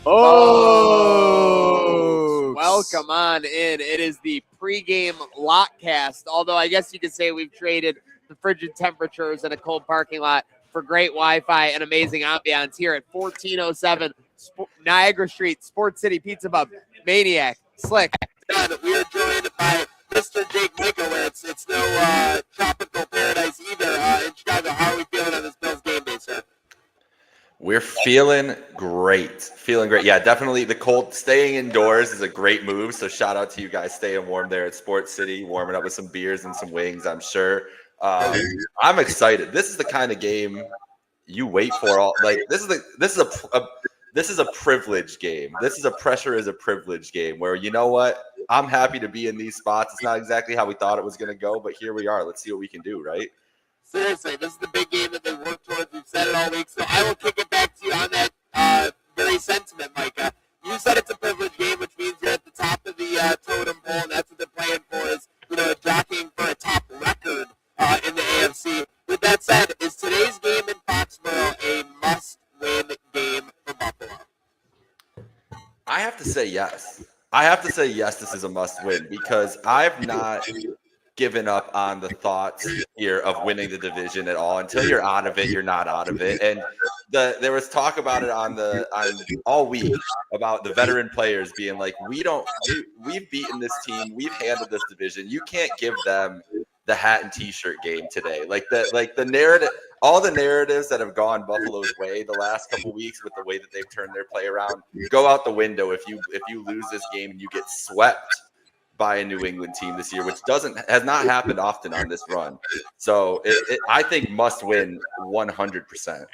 folks. Welcome on in. It is the pregame LOTCAST, although I guess you could say we've traded the frigid temperatures in a cold parking lot for great Wi-Fi and amazing ambiance here at 1407 Niagara Street, Sports City Pizza Pub. Maniac, Slick. We are joined by Mr. Jake Michaelitz. It's no tropical paradise either in Chicago. How are we feeling on this Bills game day, sir? We're feeling great. Yeah, definitely the cold. Staying indoors is a great move. So shout out to you guys staying warm there at Sports City, warming up with some beers and some wings, I'm sure. I'm excited. This is the kind of game you wait for. This is a privilege game. This is a pressure is a privilege game where, you know what? I'm happy to be in these spots. It's not exactly how we thought it was going to go, but here we are. Let's see what we can do, right? Seriously, this is the big game that they work towards. We've said it all week, so I will kick it back to you on that very sentiment, Micah. You said it's a privilege game, which means you're at the top of the totem pole, and that's what they're playing for is, jockeying for a top record in the AFC. With that said, is today's game in Foxborough a must-win game for Buffalo? I have to say yes. This is a must-win because I've not given up on the thoughts here of winning the division at all. Until you're out of it, you're not out of it. And there was talk about it on all week about the veteran players being like, we've beaten this team, we've handled this division. You can't give them the hat and t-shirt game today. Like the narrative, all the narratives that have gone Buffalo's way the last couple weeks with the way that they've turned their play around go out the window if you lose this game and you get swept by a New England team this year, which has not happened often on this run. So I think must win 100%.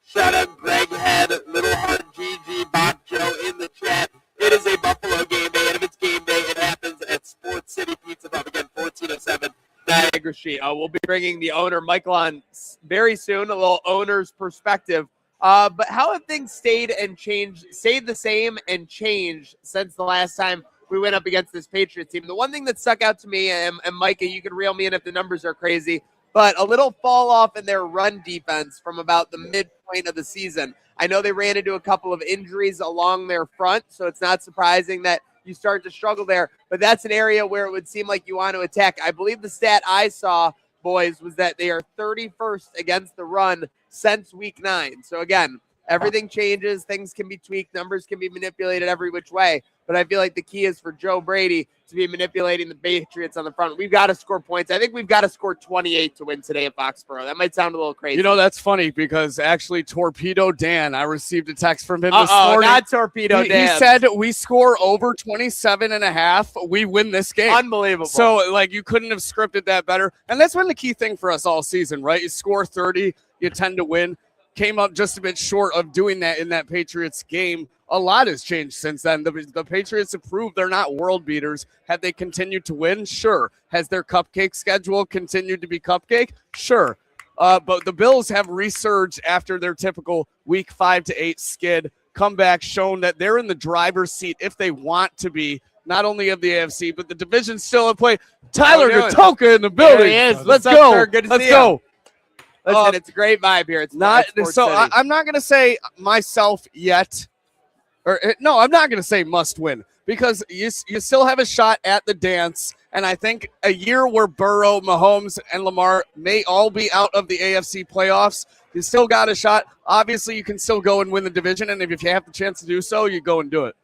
Shout out Greg Head, Little Heart GG, Bob Joe in the chat. It is a Buffalo game day, and if it's game day, it happens at Sports City Pizza Pub, again, 1407 Niagara Street. We'll be bringing the owner, Michael, on very soon, a little owner's perspective. But how have things stayed the same and changed since the last time we went up against this Patriots team? The one thing that stuck out to me, and Micah, you can reel me in if the numbers are crazy, but a little fall off in their run defense from about the midpoint of the season. I know they ran into a couple of injuries along their front, so it's not surprising that you start to struggle there, but that's an area where it would seem like you want to attack. I believe the stat I saw, boys, was that they are 31st against the run since week 9. So again, everything changes. Things can be tweaked. Numbers can be manipulated every which way. But I feel like the key is for Joe Brady to be manipulating the Patriots on the front. We've got to score points. I think we've got to score 28 to win today at Foxborough. That might sound a little crazy. That's funny because actually Torpedo Dan, I received a text from him this morning. Not Torpedo Dan. He said we score over 27.5. We win this game. Unbelievable. So, you couldn't have scripted that better. And that's been the key thing for us all season, right? You score 30, you tend to win. Came up just a bit short of doing that in that Patriots game. A lot has changed since then. The Patriots have proved they're not world beaters. Have they continued to win? Sure. Has their cupcake schedule continued to be cupcake? Sure. But the Bills have resurged after their typical week 5 to 8 skid, comeback, shown that they're in the driver's seat if they want to be, not only of the AFC, but the division's still at play. Tyler Gatoka in the building. There he is. Let's up, go. Sir? Good to Let's see go. You. Listen, it's a great vibe here. It's not so. City. I'm not going to say myself yet, I'm not going to say must win because you still have a shot at the dance. And I think a year where Burrow, Mahomes, and Lamar may all be out of the AFC playoffs, you still got a shot. Obviously, you can still go and win the division, and if you have the chance to do so, you go and do it.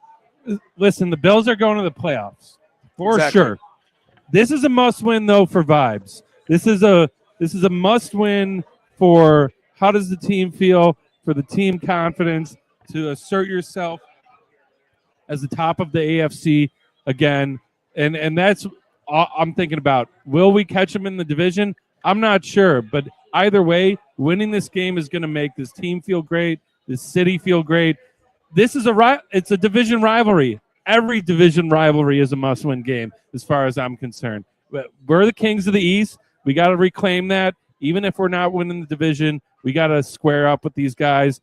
Listen, the Bills are going to the playoffs for sure. This is a must win though for vibes. This is a must-win for how does the team feel, for the team confidence, to assert yourself as the top of the AFC again. And that's all I'm thinking about. Will we catch them in the division? I'm not sure. But either way, winning this game is going to make this team feel great, this city feel great. It's a division rivalry. Every division rivalry is a must-win game as far as I'm concerned. We're the kings of the East. We got to reclaim that. Even if we're not winning the division, we got to square up with these guys.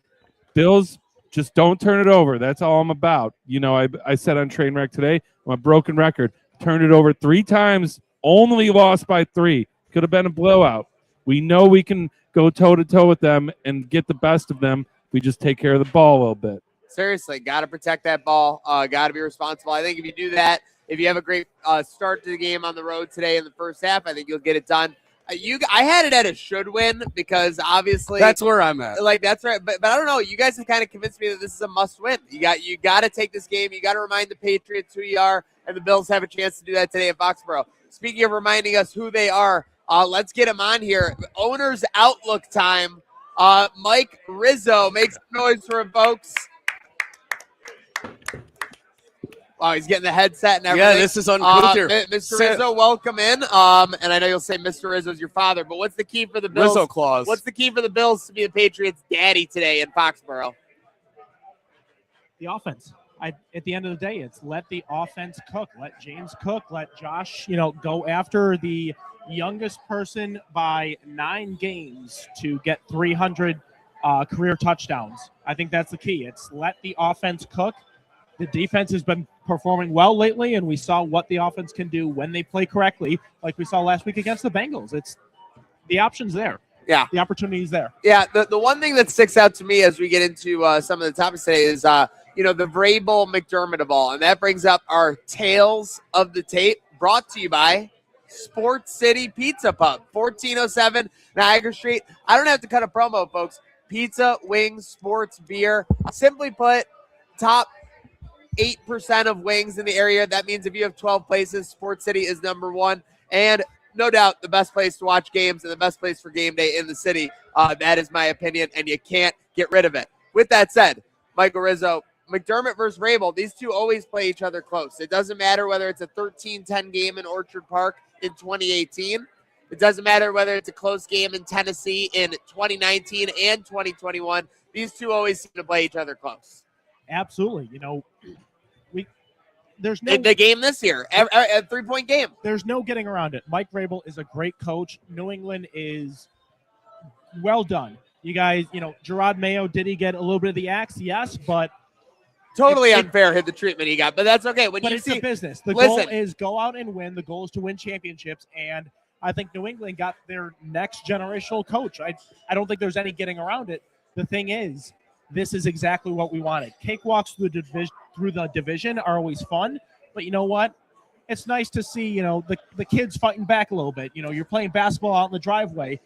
Bills, just don't turn it over. That's all I'm about. I said on Trainwreck today, I'm a broken record. Turned it over 3 times, only lost by 3. Could have been a blowout. We know we can go toe-to-toe with them and get the best of them. We just take care of the ball a little bit. Seriously, got to protect that ball. Got to be responsible. I think if you do that, if you have a great start to the game on the road today in the first half, I think you'll get it done. I had it at a should win because obviously That's where I'm at. like that's right. But I don't know. You guys have kind of convinced me that this is a must win. You got to take this game. You got to remind the Patriots who you are, and the Bills have a chance to do that today at Foxborough. Speaking of reminding us who they are, let's get him on here. Owner's Outlook time. Mike Rizzo, make some noise for him, folks. Oh, he's getting the headset and everything. Yeah, this is uncouth here. Mr. Rizzo, welcome in. And I know you'll say Mr. Rizzo's your father, but what's the key for the Bills? Rizzo clause. What's the key for the Bills to be the Patriots' daddy today in Foxborough? The offense. At the end of the day, it's let the offense cook. Let James cook. Let Josh, go after the youngest person by 9 games to get 300 career touchdowns. I think that's the key. It's let the offense cook. The defense has been performing well lately, and we saw what the offense can do when they play correctly, like we saw last week against the Bengals. It's the option's there. Yeah. The opportunity is there. Yeah, the one thing that sticks out to me as we get into some of the topics today is, the Vrabel McDermott ball, and that brings up our Tales of the Tape, brought to you by Sports City Pizza Pub, 1407 Niagara Street. I don't have to cut a promo, folks. Pizza, wings, sports, beer. Simply put, top 8% of wings in the area. That means if you have 12 places, Sports City is number 1. And no doubt the best place to watch games and the best place for game day in the city. That is my opinion, and you can't get rid of it. With that said, Michael Rizzo, McDermott versus Vrabel, these two always play each other close. It doesn't matter whether it's a 13-10 game in Orchard Park in 2018. It doesn't matter whether it's a close game in Tennessee in 2019 and 2021. These two always seem to play each other close. Absolutely. There's no The game this year, a 3-point game. There's no getting around it. Mike Vrabel is a great coach. New England is well done. You guys, Gerard Mayo, did he get a little bit of the axe? Yes, but totally unfair hit the treatment he got, but that's okay. But it's a business. The goal is go out and win. The goal is to win championships, and I think New England got their next generational coach. I don't think there's any getting around it. The thing is, this is exactly what we wanted. Cakewalks through the division are always fun, but you know what? It's nice to see, the kids fighting back a little bit. You're playing basketball out in the driveway.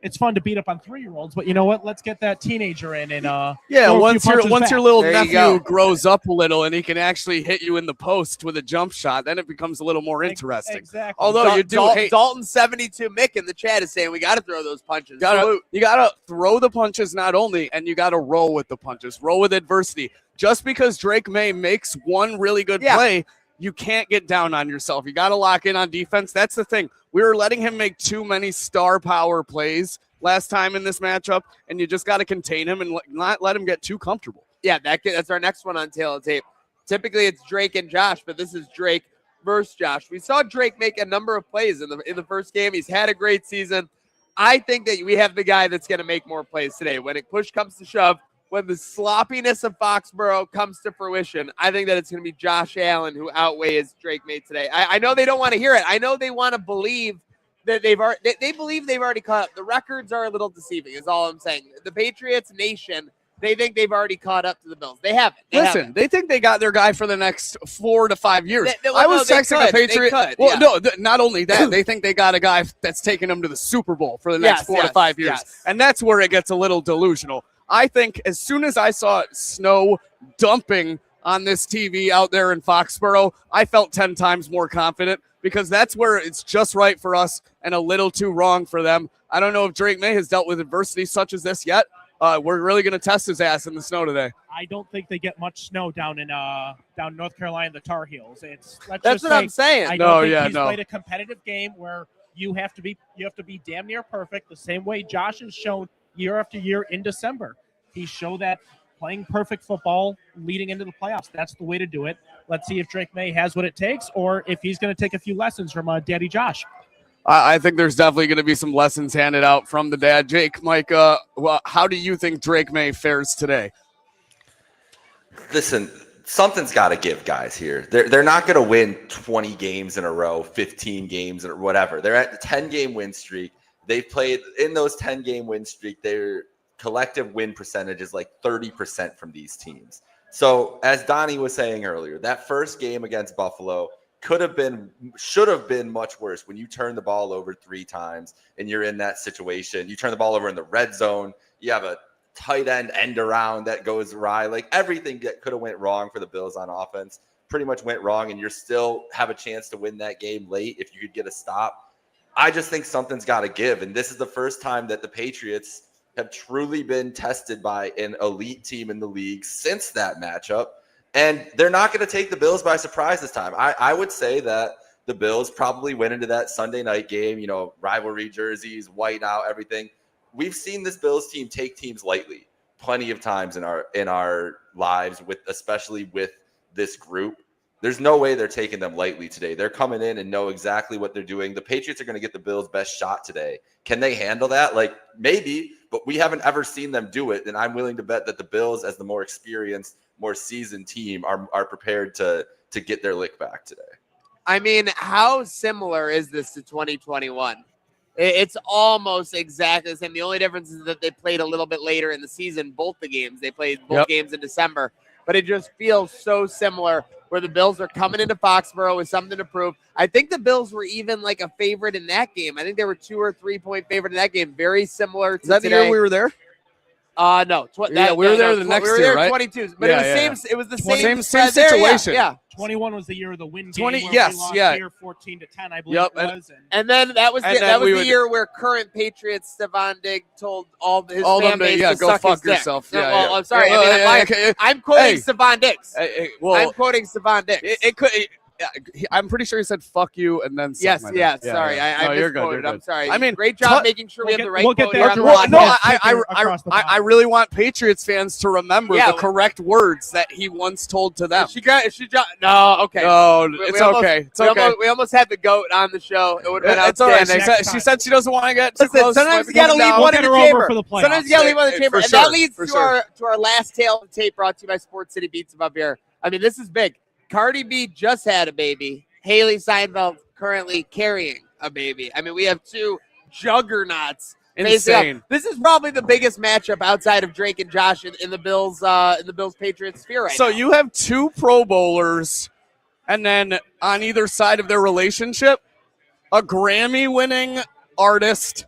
It's fun to beat up on 3-year-olds, but you know what? Let's get that teenager in and once your little nephew grows up a little and he can actually hit you in the post with a jump shot, then it becomes a little more interesting. Exactly. Although Dalton 72 Mick in the chat is saying we got to throw those punches. You gotta throw the punches not only, and you gotta roll with the punches, roll with adversity. Just because Drake May makes one really good play, you can't get down on yourself. You got to lock in on defense. That's the thing. We were letting him make too many star power plays last time in this matchup, and you just got to contain him and not let him get too comfortable. Yeah, that's our next one on Tail of Tape. Typically, it's Drake and Josh, but this is Drake versus Josh. We saw Drake make a number of plays in the first game. He's had a great season. I think that we have the guy that's going to make more plays today. When push comes to shove, when the sloppiness of Foxborough comes to fruition, I think that it's going to be Josh Allen who outweighs Drake May today. I know they don't want to hear it. I know they want to believe that they believe they've already caught up. The records are a little deceiving, is all I'm saying. The Patriots nation, they think they've already caught up to the Bills. They haven't. They think they got their guy for the next 4 to 5 years. I was texting a Patriot. Not only that, they think they got a guy that's taking them to the Super Bowl for the next 4 to 5 years. Yes. And that's where it gets a little delusional. I think as soon as I saw snow dumping on this TV out there in Foxborough, I felt 10 times more confident because that's where it's just right for us and a little too wrong for them. I don't know if Drake May has dealt with adversity such as this yet. We're really going to test his ass in the snow today. I don't think they get much snow down in North Carolina, the Tar Heels. That's what I'm saying. I don't think he's played a competitive game where you have to be damn near perfect, the same way Josh has shown year after year in December. He showed that playing perfect football leading into the playoffs. That's the way to do it. Let's see if Drake May has what it takes or if he's going to take a few lessons from Daddy Josh. I think there's definitely going to be some lessons handed out from the dad. Jake, Mike, how do you think Drake May fares today? Listen, something's got to give, guys, here. They're not going to win 20 games in a row, 15 games or whatever. They're at the 10-game win streak. They've played in those 10-game win streak. Their collective win percentage is like 30% from these teams. So as Donnie was saying earlier, that first game against Buffalo should have been much worse. When you turn the ball over 3 times and you're in that situation, you turn the ball over in the red zone, you have a tight end around that goes awry. Like everything that could have went wrong for the Bills on offense pretty much went wrong, and you still have a chance to win that game late if you could get a stop. I just think something's got to give, and this is the first time that the Patriots have truly been tested by an elite team in the league since that matchup, and they're not going to take the Bills by surprise this time. I would say that the Bills probably went into that Sunday night game, you know, rivalry jerseys, white out, everything. We've seen this Bills team take teams lightly plenty of times in our lives, especially with this group. There's no way they're taking them lightly today. They're coming in and know exactly what they're doing. The Patriots are going to get the Bills' best shot today. Can they handle that? Like, maybe, but we haven't ever seen them do it. And I'm willing to bet that the Bills, as the more experienced, more seasoned team, are prepared to get their lick back today. I mean, how similar is this to 2021? It's almost exactly the same. The only difference is that they played a little bit later in the season, both the games. They played both games in December. But it just feels so similar where the Bills are coming into Foxborough with something to prove. I think the Bills were even like a favorite in that game. I think they were 2 or 3 point favorite in that game. Very similar to Is that today. the year we were there? No. We were there the next year, right? 22. But it was the same situation. Yeah. 21 was the year of the win game. 20, where yes, we lost yeah. here 14-10, I believe it was. And then that was the year where current Patriots Stephon Diggs told all his fan base to go suck fuck his dick. yourself. No, Yeah, well, yeah. I'm sorry. I'm quoting Stephon Diggs. I'm quoting Stephon Diggs. I'm pretty sure he said "fuck you" and then yes. Sorry, I you're good. misquoted. You're I'm good. sorry. I mean, great job making sure we have the right quote here on the Well, no, podcast. I really want Patriots fans to remember the correct words that he once told to them. No, okay. No, it's okay. It's okay. We almost had the GOAT on the show. It would have been It's all right. outstanding. She said she doesn't want to get too close. Sometimes you got to leave one in the chamber. Sometimes you got to leave one in the chamber. And that leads to our last tale of the tape brought to you by Sports City Beats Above Beer. I mean, this is big. Cardi B just had a baby. Haley Steinfeld currently carrying a baby. I mean, we have 2 juggernauts. Insane. This is probably the biggest matchup outside of Drake and Josh in the Bills Patriots sphere right now. So you have 2 Pro Bowlers, and then on either side of their relationship, a Grammy-winning artist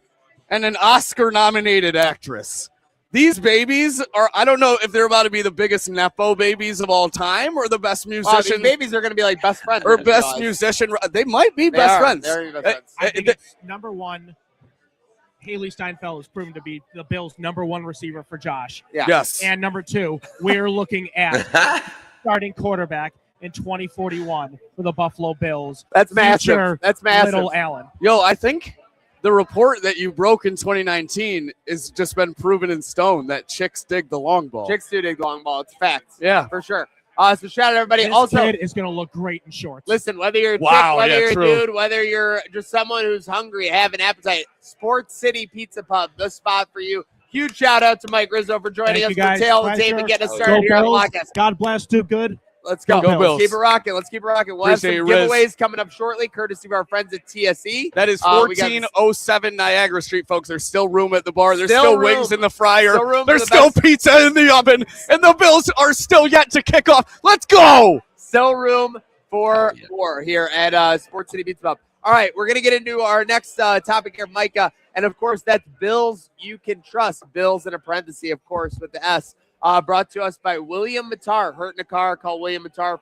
and an Oscar-nominated actress. These babies I don't know if they're about to be the biggest Nepo babies of all time or the best musician. Babies are going to be like best friends. Or best musician. They might be best friends. They're best friends. I think it's number one. Haley Steinfeld has proven to be the Bills' number 1 receiver for Josh. Yeah. Yes. And number 2, we're looking at starting quarterback in 2041 for the Buffalo Bills. That's massive. That's massive. Little Allen. Yo, I think the report that you broke in 2019 has just been proven in stone that chicks dig the long ball. Chicks do dig the long ball. It's facts. Yeah. For sure. So shout out everybody. This also, kid is going to look great in shorts. Listen, whether you're a chick, whether you're a dude, whether you're just someone who's hungry, have an appetite, Sports City Pizza Pub, the spot for you. Huge shout out to Mike Rizzo for joining us for Tail of the Tape and getting us started here on the LOTCAST. God bless, do good. Let's go. Go Bills. Keep it rocking. Let's keep it rocking. We'll have some giveaways coming up shortly, courtesy of our friends at TSE. That is 1407 Niagara Street, folks. There's still room at the bar. There's still wings in the fryer. There's still pizza in the oven. And the Bills are still yet to kick off. Let's go. Still room for more here at Sports City Pizza Pub. All right, we're going to get into our next topic here, Micah. And, of course, that's Bills you can trust. Bills in a parenthesis, of course, with the S. Brought to us by William Matar. Hurt in a car, call William Matar,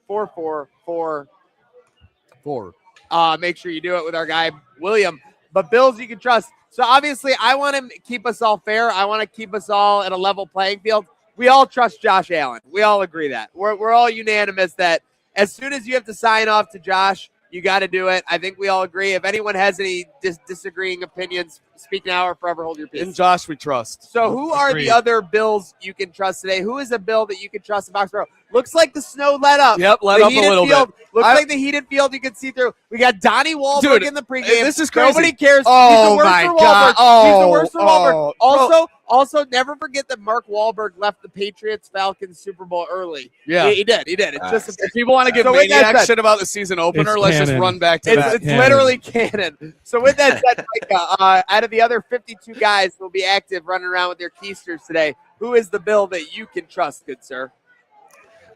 444-4444. Make sure you do it with our guy, William. But Bills you can trust. So, obviously, I want to keep us all fair. I want to keep us all at a level playing field. We all trust Josh Allen. We all agree that. We're all unanimous that as soon as you have to sign off to Josh, you got to do it. I think we all agree. If anyone has any disagreeing opinions, speak now or forever hold your peace. In Josh, we trust. So who are the other Bills you can trust today? Who is a Bill that you can trust in Foxborough? Looks like the snow let up. Yep, let up a little bit. Looks like the heated field you can see through. We got Donnie Wahlberg in the pregame. This is crazy. Nobody cares. Oh, He's the worst my for God. Wahlberg. He's the worst for Wahlberg. Also, Also, never forget that Mark Wahlberg left the Patriots-Falcons Super Bowl early. Yeah. He did. It's just if people want to give So with that maniac said- shit about the season opener, It's let's just canon. run back to that. it's canon. literally canon. So with that said, Micah, out of the other 52 guys who will be active running around with their keisters today, who is the Bill that you can trust, good sir?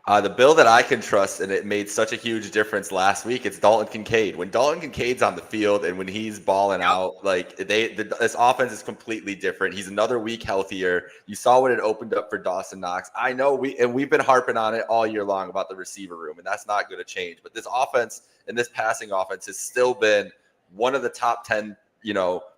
The Bill that I can trust, and it made such a huge difference last week, it's Dalton Kincaid. When Dalton Kincaid's on the field and when he's balling out, like this offense is completely different. He's another week healthier. You saw what it opened up for Dawson Knox. I know we've been harping on it all year long about the receiver room, and that's not going to change. But this offense and this passing offense has still been one of the top 10,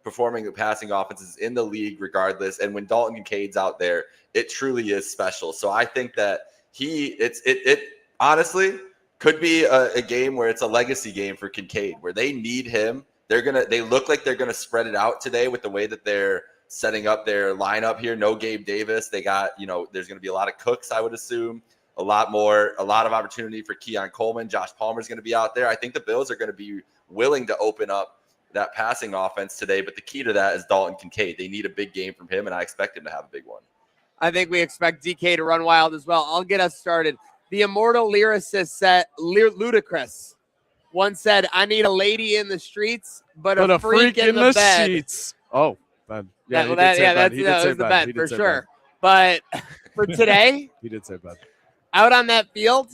performing passing offenses in the league regardless. And when Dalton Kincaid's out there, it truly is special. So I think that it honestly could be a game where it's a legacy game for Kincaid, where they need him. They look like they're gonna spread it out today with the way that they're setting up their lineup here. No Gabe Davis. They got, there's gonna be a lot of Cooks, I would assume. A lot of opportunity for Keon Coleman. Josh Palmer's gonna be out there. I think the Bills are gonna be willing to open up that passing offense today, but the key to that is Dalton Kincaid. They need a big game from him, and I expect him to have a big one. I think we expect DK to run wild as well. I'll get us started. The immortal lyricist said, Ludacris once said, "I need a lady in the streets, but a freak in the bed." sheets. Oh, bad. That was the bed for sure. But for today, He did say bad. out on that field,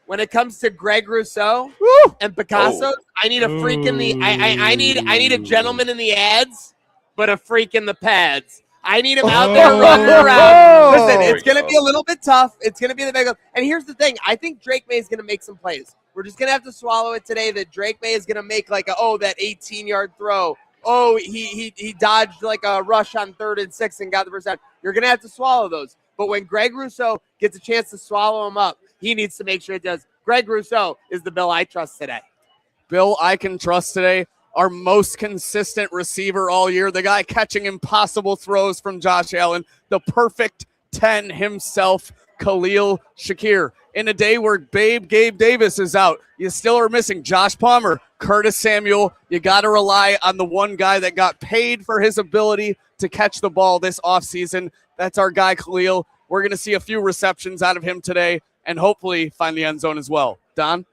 when it comes to Greg Rousseau and Picasso, I need a freak in the. I need a gentleman in the ads, but a freak in the pads. I need him out there running around. Listen, it's going to be a little bit tough. It's going to be the big one. And here's the thing. I think Drake May is going to make some plays. We're just going to have to swallow it today that Drake May is going to make that 18-yard throw. Oh, he dodged like a rush on 3rd and 6 and got the first down. You're going to have to swallow those. But when Greg Rousseau gets a chance to swallow him up, he needs to make sure it does. Greg Rousseau is the Bill I trust today. Bill I can trust today. Our most consistent receiver all year, the guy catching impossible throws from Josh Allen, the perfect 10 himself, Khalil Shakir. In a day where Gabe Davis is out, you still are missing Josh Palmer, Curtis Samuel. You got to rely on the one guy that got paid for his ability to catch the ball this offseason. That's our guy, Khalil. We're going to see a few receptions out of him today and hopefully find the end zone as well. Don?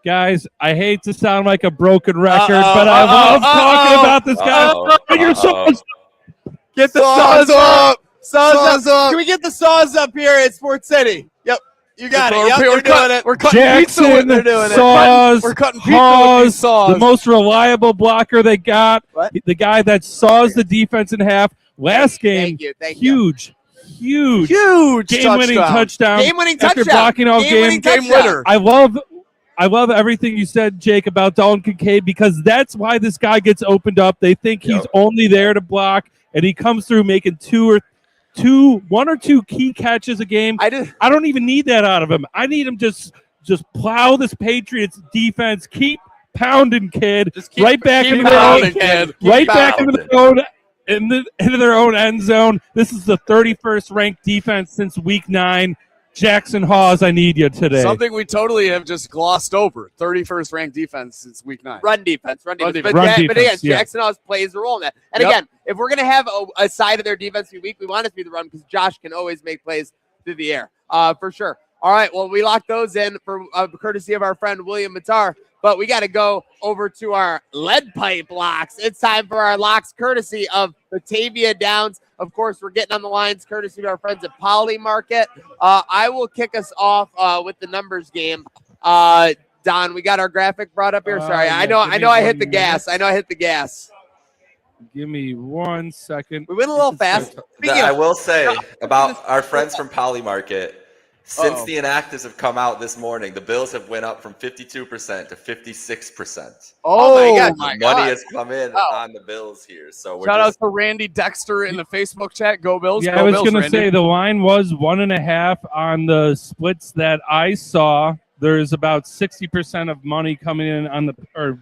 Guys, I hate to sound like a broken record, but I love talking about this guy. Your saws. Get the saws up. Saws up. Can we get the saws up here at Sports City? Yep. You got it. Yep, We're doing it. We're cutting Jackson, pizza with they're doing saws, We're cutting pizza with these saws. the most reliable blocker they got. What? The guy that saws the defense in half. Last game, Thank you. huge game-winning touchdown. Game-winning After touchdown. blocking all game. Game winner. I love everything you said, Jake, about Dalton Kincaid, because that's why this guy gets opened up. They think he's only there to block, and he comes through making one or two key catches a game. I don't even need that out of him. I need him just plow this Patriots defense, keep pounding, kid, right back into their own end zone. This is the 31st ranked defense since week 9. Jackson Hawes, I need you today. Something we totally have just glossed over. 31st ranked defense since week 9. Run defense. But again, Jackson Hawes plays a role in that. And again, if we're going to have a side of their defense be weak, we want it to be the run because Josh can always make plays through the air, for sure. All right, well, we locked those in for courtesy of our friend William Matar. But we got to go over to our lead pipe locks. It's time for our locks courtesy of Batavia Downs. Of course, we're getting on the lines courtesy of our friends at Poly Market. I will kick us off with the numbers game. Don, we got our graphic brought up here. Sorry, I know I hit the gas. I know I hit the gas. Give me 1 second. We went a little fast. I will say about our friends from Poly Market, since the inactives have come out this morning, the Bills have went up from 52% to 56%. Oh my God! Money has come in on the Bills here. So shout out to Randy Dexter in the Facebook chat. Go Bills! Yeah, Go I was Bills, going to say the line was 1.5 on the splits that I saw. There's about 60% of money coming in on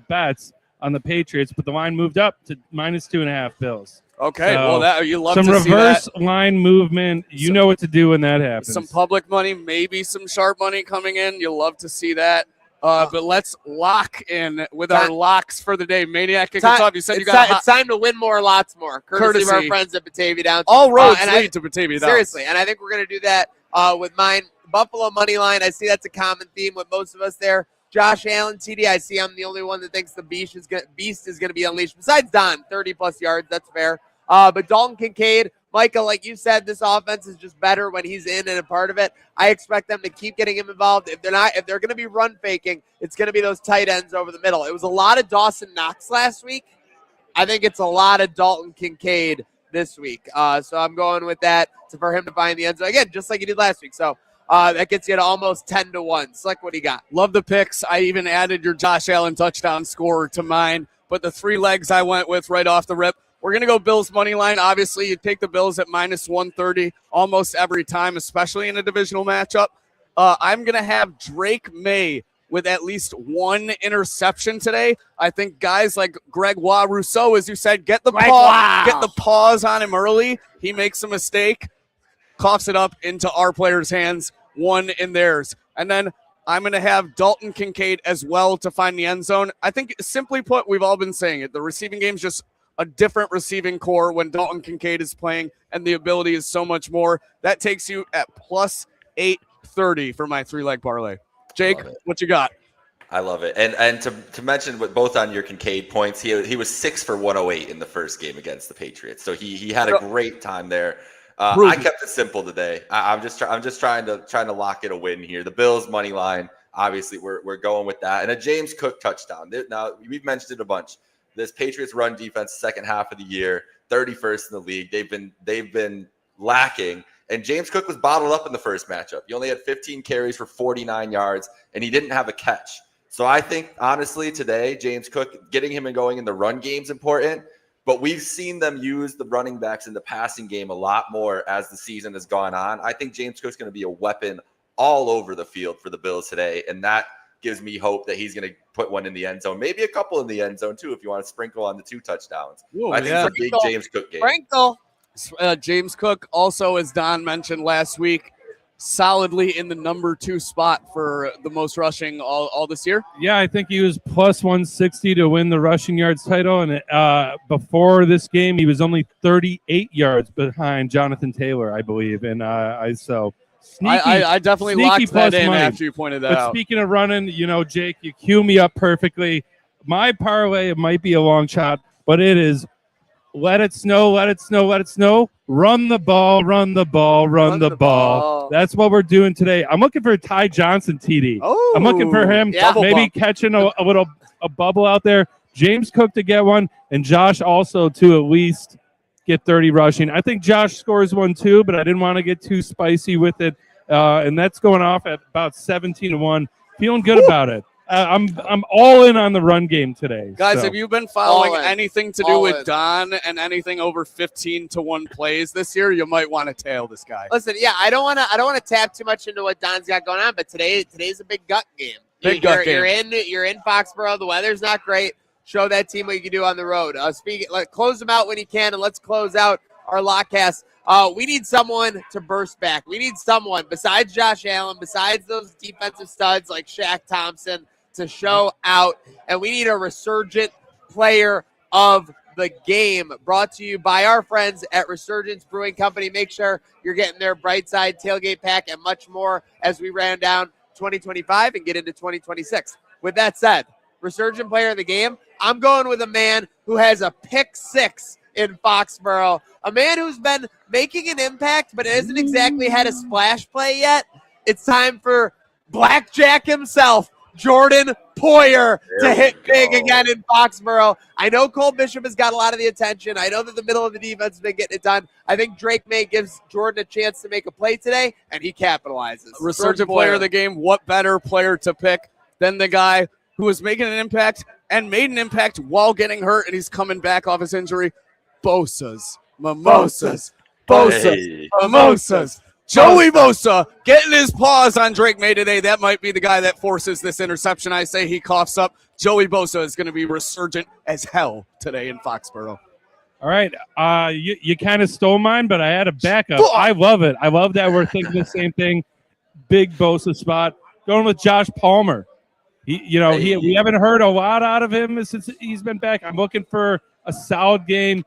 bets on the Patriots, but the line moved up to -2.5 Bills. Okay, so well, you love some to see that. reverse line movement. You know what to do when that happens. Some public money, maybe some sharp money coming in. You'll love to see that. But let's lock in with our locks for the day. Maniac, kick us off. You said you got it's time to win more, lots more. Courtesy of our friends at Batavia Down. All roads lead to Batavia Down. Seriously, and I think we're going to do that with mine. Buffalo money line. I see that's a common theme with most of us there. Josh Allen, TD. I see I'm the only one that thinks the beast is going to be unleashed. Besides Don, 30+ yards. That's fair. But Dalton Kincaid, Micah, like you said, this offense is just better when he's in and a part of it. I expect them to keep getting him involved. If they're going to be run faking, it's going to be those tight ends over the middle. It was a lot of Dawson Knox last week. I think it's a lot of Dalton Kincaid this week. So I'm going with that for him to find the end zone again, just like he did last week. So that gets you to almost 10-1. Slick, what do you got? Love the picks. I even added your Josh Allen touchdown scorer to mine. But the 3 legs I went with right off the rip, we're going to go Bills money line. Obviously, you take the Bills at -130 almost every time, especially in a divisional matchup. I'm going to have Drake May with at least 1 interception today. I think guys like Gregoire Rousseau, as you said, get the pause on him early. He makes a mistake, coughs it up into our players' hands, 1 in theirs. And then I'm going to have Dalton Kincaid as well to find the end zone. I think, simply put, we've all been saying it. The receiving game's just a different receiving core when Dalton Kincaid is playing, and the ability is so much more. That takes you at +830 for my 3-leg parlay. Jake, what you got? I love it. And to mention with both on your Kincaid points, he was 6 for 108 in the first game against the Patriots. So he had a great time there. I kept it simple today. I'm just trying to lock in a win here. The Bills money line, obviously we're going with that, and a James Cook touchdown. Now we've mentioned it a bunch. This Patriots run defense second half of the year, 31st in the league. They've been lacking, and James Cook was bottled up in the first matchup. He only had 15 carries for 49 yards, and he didn't have a catch. So I think, honestly, today, James Cook, getting him and going in the run game is important, but we've seen them use the running backs in the passing game a lot more as the season has gone on. I think James Cook's going to be a weapon all over the field for the Bills today, and that gives me hope that he's going to put 1 in the end zone, maybe a couple in the end zone too, if you want to sprinkle on the 2 touchdowns. Ooh, I think it's a big James Cook game. Sprinkle. James Cook also, as Don mentioned last week, solidly in the number 2 spot for the most rushing all this year. Yeah, I think he was +160 to win the rushing yards title, and before this game, he was only 38 yards behind Jonathan Taylor, I believe. And I definitely locked that in after you pointed that out. Speaking of running, Jake, you cue me up perfectly. My parlay, it might be a long shot, but it is let it snow, let it snow, let it snow. Run the ball, run the ball, run the ball. That's what we're doing today. I'm looking for Ty Johnson, TD. Oh, I'm looking for him, maybe catching a bubble out there. James Cook to get 1, and Josh also to at least get 30 rushing. I think Josh scores 1 too, but I didn't want to get too spicy with it. And that's going off at about 17-1. Feeling good about it. I'm all in on the run game today. Guys, have you been following anything to do with Don and anything over 15-1 plays this year? You might want to tail this guy. Listen, yeah, I don't want to tap too much into what Don's got going on, but today's a big gut game. You're in Foxborough. The weather's not great. Show that team what you can do on the road. Close them out when you can, and let's close out our LOTCAST. We need someone to burst back. We need someone besides Josh Allen, besides those defensive studs like Shaq Thompson, to show out. And we need a resurgent player of the game, brought to you by our friends at Resurgence Brewing Company. Make sure you're getting their Bright Side tailgate pack and much more as we round down 2025 and get into 2026. With that said, resurgent player of the game, I'm going with a man who has a pick 6 in Foxborough, a man who's been making an impact but hasn't exactly had a splash play yet. It's time for Blackjack himself, Jordan Poyer, to hit big again in Foxborough. I know Cole Bishop has got a lot of the attention. I know that the middle of the defense has been getting it done. I think Drake May gives Jordan a chance to make a play today, and he capitalizes. Resurgent player of the game. What better player to pick than the guy who was making an impact and made an impact while getting hurt, and he's coming back off his injury? Mimosas. Joey Bosa getting his paws on Drake May today. That might be the guy that forces this interception. I say he coughs up. Joey Bosa is going to be resurgent as hell today in Foxborough. All right. You kind of stole mine, but I had a backup. I love it. I love that we're thinking the same thing. Big Bosa spot. Going with Josh Palmer. We haven't heard a lot out of him since he's been back. I'm looking for a solid game.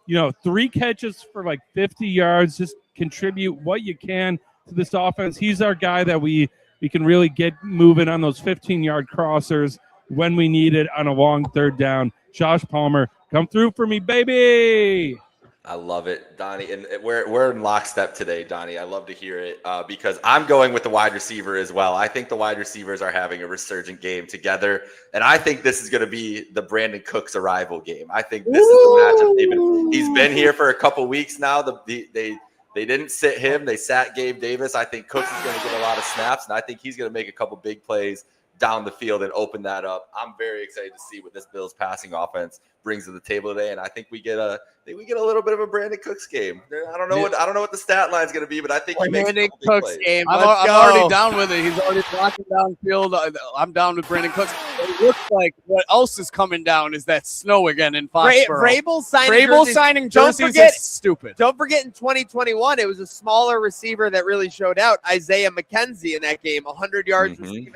3 catches for like 50 yards. Just contribute what you can to this offense. He's our guy that we can really get moving on those 15-yard crossers when we need it on a long third down. Josh Palmer, come through for me, baby. I love it, Donnie. And we're in lockstep today, Donnie. I love to hear it because I'm going with the wide receiver as well. I think the wide receivers are having a resurgent game together. And I think this is going to be the Brandon Cooks arrival game. I think this is the matchup. He's been here for a couple weeks now. They didn't sit him. They sat Gabe Davis. I think Cooks is going to get a lot of snaps, and I think he's going to make a couple big plays down the field and open that up. I'm very excited to see what this Bills passing offense brings to the table today, and I think we get a little bit of a Brandon Cooks game. I don't know what the stat line is going to be, but I think he makes Brandon Cooks game. I'm already down with it. He's already blocking downfield. I'm down with Brandon Cooks. It looks like what else is coming down is that snow again in Foxborough. Vrabel signing jerseys is stupid. Don't forget in 2021, it was a smaller receiver that really showed out, Isaiah McKenzie, in that game, 100 yards receiving.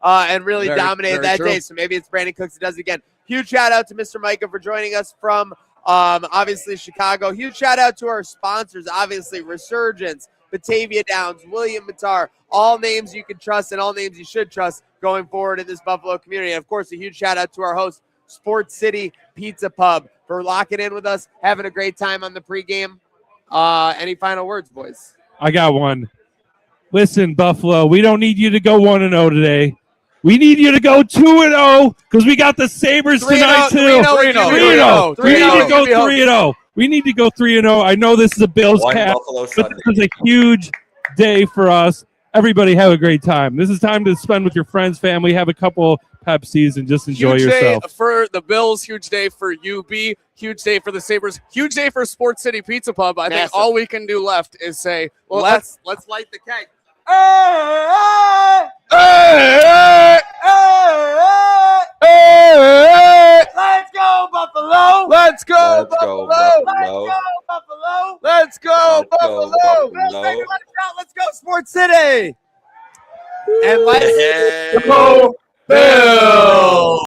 And really dominated that day. So maybe it's Brandon Cooks who does it again. Huge shout out to Mr. Micah for joining us from obviously Chicago. Huge shout out to our sponsors, obviously Resurgence, Batavia Downs, William Matar, all names you can trust and all names you should trust going forward in this Buffalo community. And of course, a huge shout out to our host, Sports City Pizza Pub, for locking in with us, having a great time on the pregame. Any final words, boys? I got one. Listen, Buffalo, we don't need you to go 1-0 today. We need you to go 2-0 because we got the Sabres tonight, too. 3-0. We need to go 3-0. We need to go 3-0. I know this is a Bills cast, but this is a huge day for us. Everybody have a great time. This is time to spend with your friends, family, have a couple Pepsis, and just enjoy yourself. Huge day for the Bills. Huge day for UB. Huge day for the Sabres. Huge day for Sports City Pizza Pub. I think all we can do left is say, well, let's light the keg. Let's go, Buffalo! Let's go, Buffalo! Let's go, Buffalo! Let's go, Sports City! And let's go, Bills!